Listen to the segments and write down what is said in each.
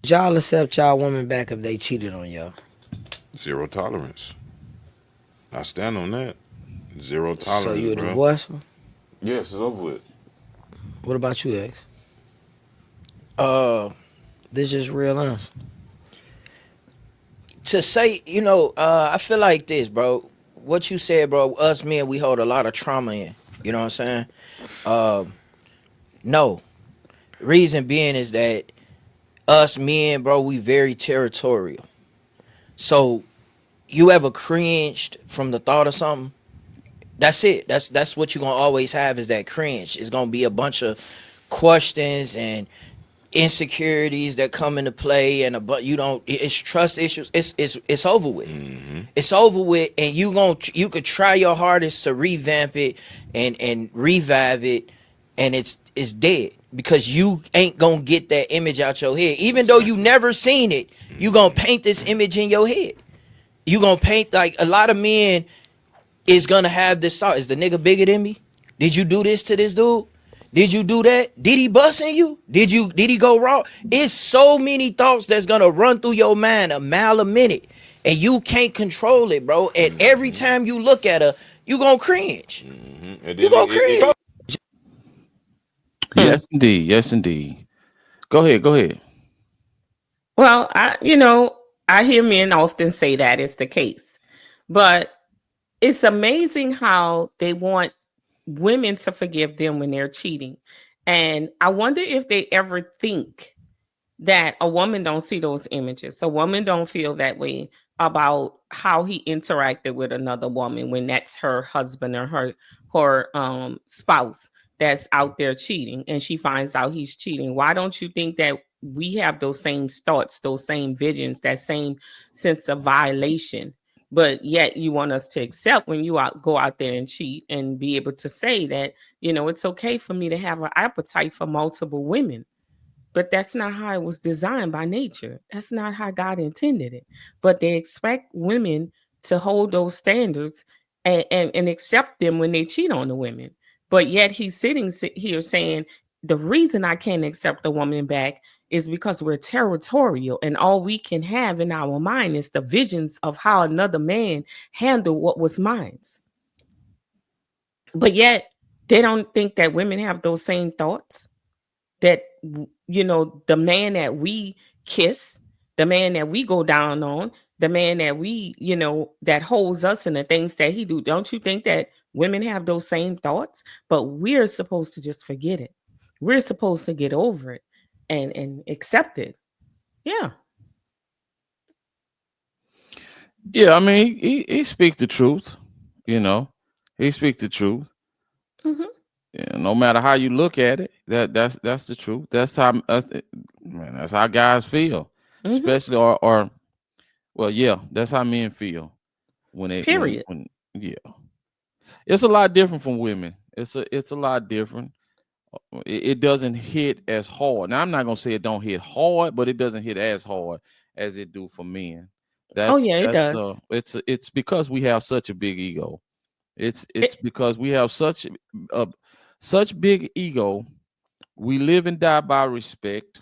Y'all accept y'all woman back if they cheated on y'all. Zero tolerance. I stand on that. Zero So tolerance, you a bro. divorce her? Yes, it's over with. What about you, X? Uh, This is real answer. to say, I feel like this, bro. What you said, bro. Us men, we hold a lot of trauma in. You know what I'm saying? Um, no. Reason being is that us men, bro, we very territorial. So you ever cringed from the thought of something? That's it. That's what you're gonna always have is that cringe. It's gonna be a bunch of questions and insecurities that come into play, and but you don't. It's trust issues. It's over with. Mm-hmm. It's over with, and you could try your hardest to revamp it and revive it, and it's dead because you ain't gonna get that image out your head. Even though you Exactly. never seen it, you gonna paint this image in your head. You gonna paint like a lot of men is gonna have this thought: is the nigga bigger than me? Did you do this to this dude? Did you do that? Did he bust in you? Did he go wrong? It's so many thoughts that's gonna run through your mind a mile a minute, and you can't control it, bro. And every Mm-hmm. time you look at her, you gonna cringe. Mm-hmm. And You then gonna cringe. Hmm. Yes, indeed. Yes, indeed. Go ahead. Go ahead. Well, I hear men often say that is the case, but it's amazing how they want women to forgive them when they're cheating. And I wonder if they ever think that a woman don't see those images. A woman don't feel that way about how he interacted with another woman when that's her husband or her spouse that's out there cheating and she finds out he's cheating. Why don't you think that we have those same thoughts, those same visions, that same sense of violation? But yet you want us to accept when go out there and cheat and be able to say that, it's okay for me to have an appetite for multiple women, but that's not how it was designed by nature. That's not how God intended it. But they expect women to hold those standards and accept them when they cheat on the women. But yet he's here saying the reason I can't accept the woman back is because we're territorial and all we can have in our mind is the visions of how another man handled what was mine. But yet they don't think that women have those same thoughts, that the man that we kiss, the man that we go down on, the man that we that holds us and the things that he do. Don't you think that women have those same thoughts? But we're supposed to just forget it. We're supposed to get over it and accept it. Yeah. Yeah, I mean, he speaks the truth. You know, he speaks the truth. Hmm. Yeah, no matter how you look at it, that's the truth. That's how man, that's how guys feel, Hmm. especially or well, yeah, that's how men feel when they Period. when yeah. It's a lot different from women. It's a lot different. It doesn't hit as hard. Now I'm not gonna say it don't hit hard, but it doesn't hit as hard as it do for men. Oh That's yeah, it that's does. it's because we have such a big ego. It's It, because we have a such big ego. We live and die by respect,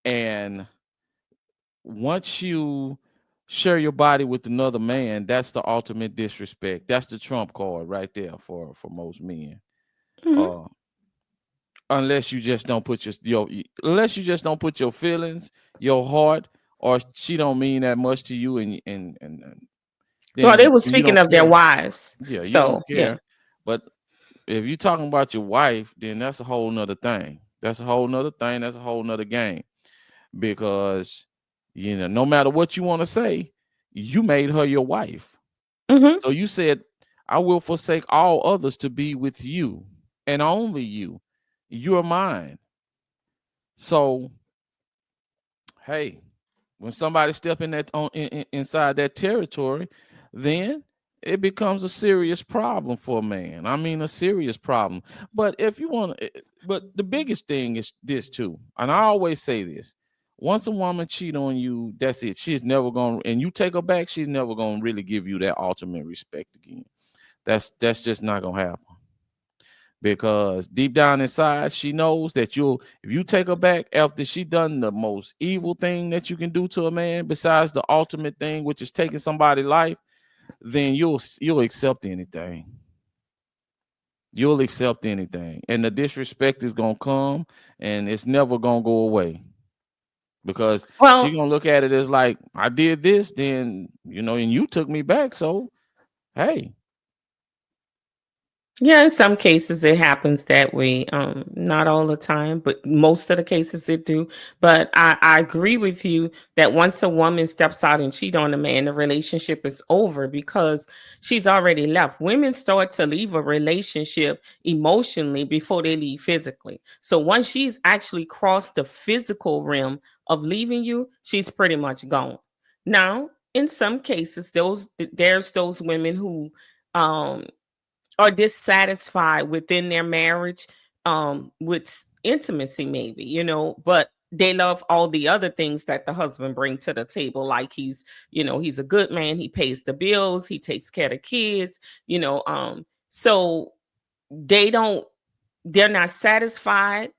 and once you share your body with another man, that's the ultimate disrespect. That's the trump card right there for most men. mhm. Uh, unless you just don't put unless you just don't put your feelings, your heart, or she don't mean that much to you, and Well, then they were you speaking don't of their care. wives. Yeah, you So don't yeah. care. But if you're talking about your wife, then that's a whole nother thing. That's a whole nother thing. That's a whole nother game. Because no matter what you want to say, you made her your wife. Hmm. So you said, I will forsake all others to be with you and only you. You're mine. So hey, when somebody step in inside that territory, then it becomes a serious problem for a man. I mean, a serious problem. But if you want to, but the biggest thing is this too, and I always say this: once a woman cheat on you, that's it. She's never gonna, and you take her back, she's never gonna really give you that ultimate respect again. That's just not gonna happen. because deep down inside she knows that you'll, if you take her back after she done the most evil thing that you can do to a man besides the ultimate thing, which is taking somebody's life, then you'll accept anything. You'll accept anything, and the disrespect is gonna come, and it's never gonna go away, because she Well, gonna look at it as like, I did this, then and you took me back, so hey. yeah, in some cases it happens that way. Not all the time, but most of the cases it do. But I agree with you that once a woman steps out and cheat on a man, the relationship is over because she's already left. Women start to leave a relationship emotionally before they leave physically. So once she's actually crossed the physical realm of leaving you, she's pretty much gone. Now, in some cases, there's those women who um are dissatisfied within their marriage with intimacy, maybe, but they love all the other things that the husband bring to the table, like he's a good man, he pays the bills, he takes care of the kids, so they don't they're not satisfied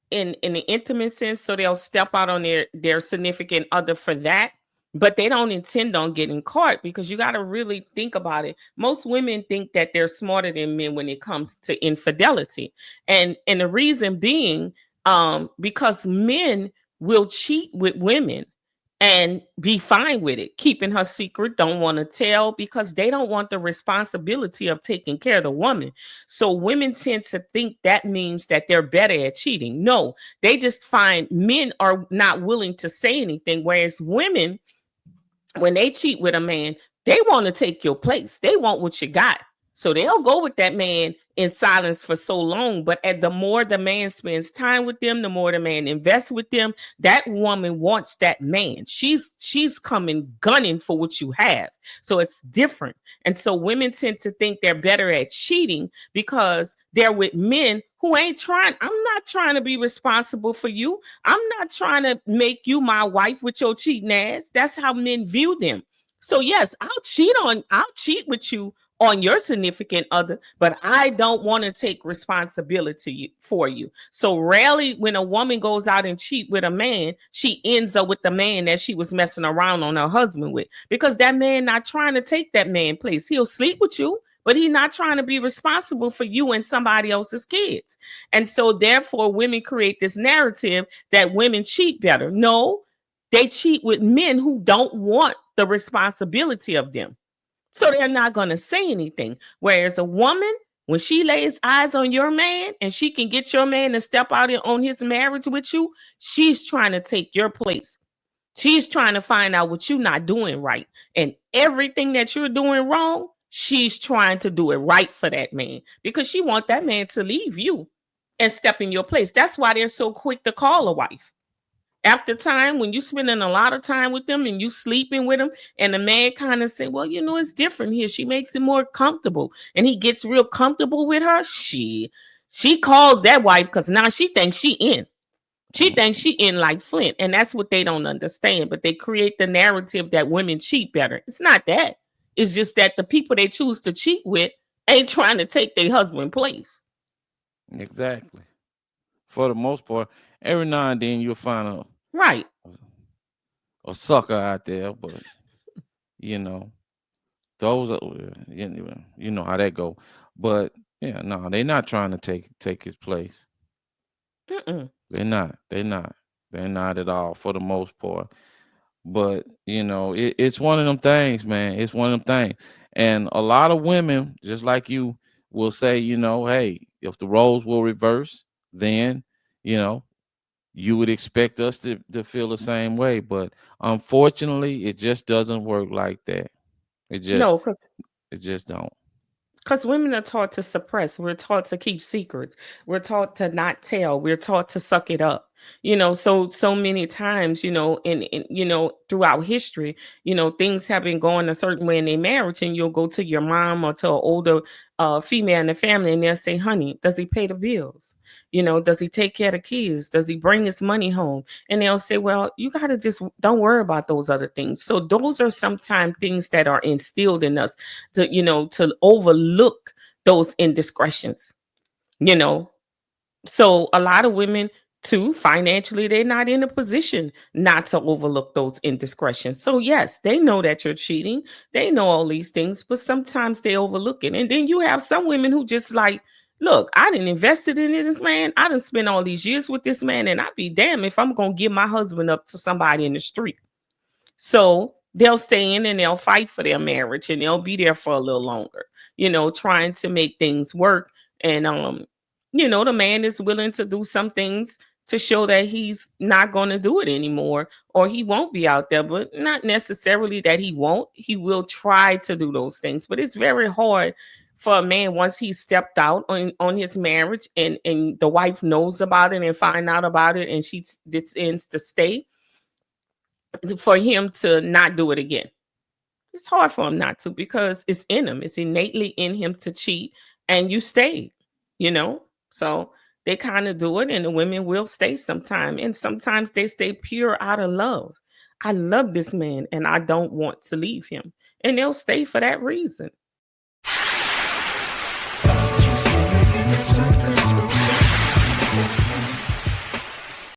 in the intimate sense, so they'll step out on their significant other for that, but they don't intend on getting caught, because you got to really think about it. Most women think that they're smarter than men when it comes to infidelity, and the reason being, because men will cheat with women and be fine with it, keeping her secret, don't want to tell, because they don't want the responsibility of taking care of the woman. So women tend to think that means that they're better at cheating. No, they just find men are not willing to say anything, whereas women, when they cheat with a man, they want to take your place. They want what you got. So they'll go with that man in silence for so long. But the more the man spends time with them, the more the man invests with them, that woman wants that man. She's coming gunning for what you have. So it's different. And so women tend to think they're better at cheating because they're with men who ain't trying. I'm not trying to be responsible for you. I'm not trying to make you my wife with your cheating ass. That's how men view them. So yes, I'll cheat with you on your significant other, but I don't want to take responsibility for you. So rarely when a woman goes out and cheat with a man, she ends up with the man that she was messing around on her husband with, because that man not trying to take that man place. He'll sleep with you, but he's not trying to be responsible for you and somebody else's kids. And so therefore women create this narrative that women cheat better. No, they cheat with men who don't want the responsibility of them. So they're not going to say anything. Whereas a woman, when she lays eyes on your man and she can get your man to step out on his marriage with you, she's trying to take your place. She's trying to find out what you're not doing right. And everything that you're doing wrong, she's trying to do it right for that man, because she wants that man to leave you and step in your place. That's why they're so quick to call a wife. After time, when you spending a lot of time with them and you sleeping with them, and the man kind of say, well, it's different here. She makes it more comfortable. And he gets real comfortable with her. She calls that wife because now she thinks she in. She thinks she in like Flint. And that's what they don't understand. But they create the narrative that women cheat better. It's not that. It's just that the people they choose to cheat with ain't trying to take their husband place. Exactly. For the most part, every now and then you'll find Right. a sucker out there, but you know, those are, you know how that go. But yeah, no, they're not trying to take his place. Mm-mm. They're not. They're not. They're not at all for the most part. But it's one of them things, man. It's one of them things. And a lot of women, just like you, will say, hey, if the roles will reverse, then, you know, you would expect us to feel the same way. But unfortunately, it just doesn't work like that. It just No, because it just don't. women are taught to suppress. We're taught to keep secrets. We're taught to not tell. We're taught to suck it up. So many times, in throughout history, things have been going a certain way in their marriage, and you'll go to your mom or to an older female in the family, and they'll say, honey, does he pay the bills? Does he take care of the kids? Does he bring his money home? And they'll say, well, you got to just don't worry about those other things. So those are sometimes things that are instilled in us to overlook those indiscretions. you know. So a lot of women too, financially, they're not in a position not to overlook those indiscretions. So yes, they know that you're cheating. They know all these things, but sometimes they overlook it. And then you have some women who just like, look, I didn't invested in this man. I didn't spend all these years with this man, and I'd be damned if I'm gonna give my husband up to somebody in the street. So they'll stay in and they'll fight for their marriage and they'll be there for a little longer, trying to make things work. And the man is willing to do some things to show that he's not going to do it anymore, or he won't be out there, but not necessarily that he won't. He will try to do those things, but it's very hard for a man once he stepped out on his marriage and the wife knows about it and find out about it and she ends to stay, for him to not do it again. It's hard for him not to, because it's in him. It's innately in him to cheat, and you stayed, you know? So they kind of do it, and the women will stay sometime. And sometimes they stay pure out of love. I love this man and I don't want to leave him. And they'll stay for that reason.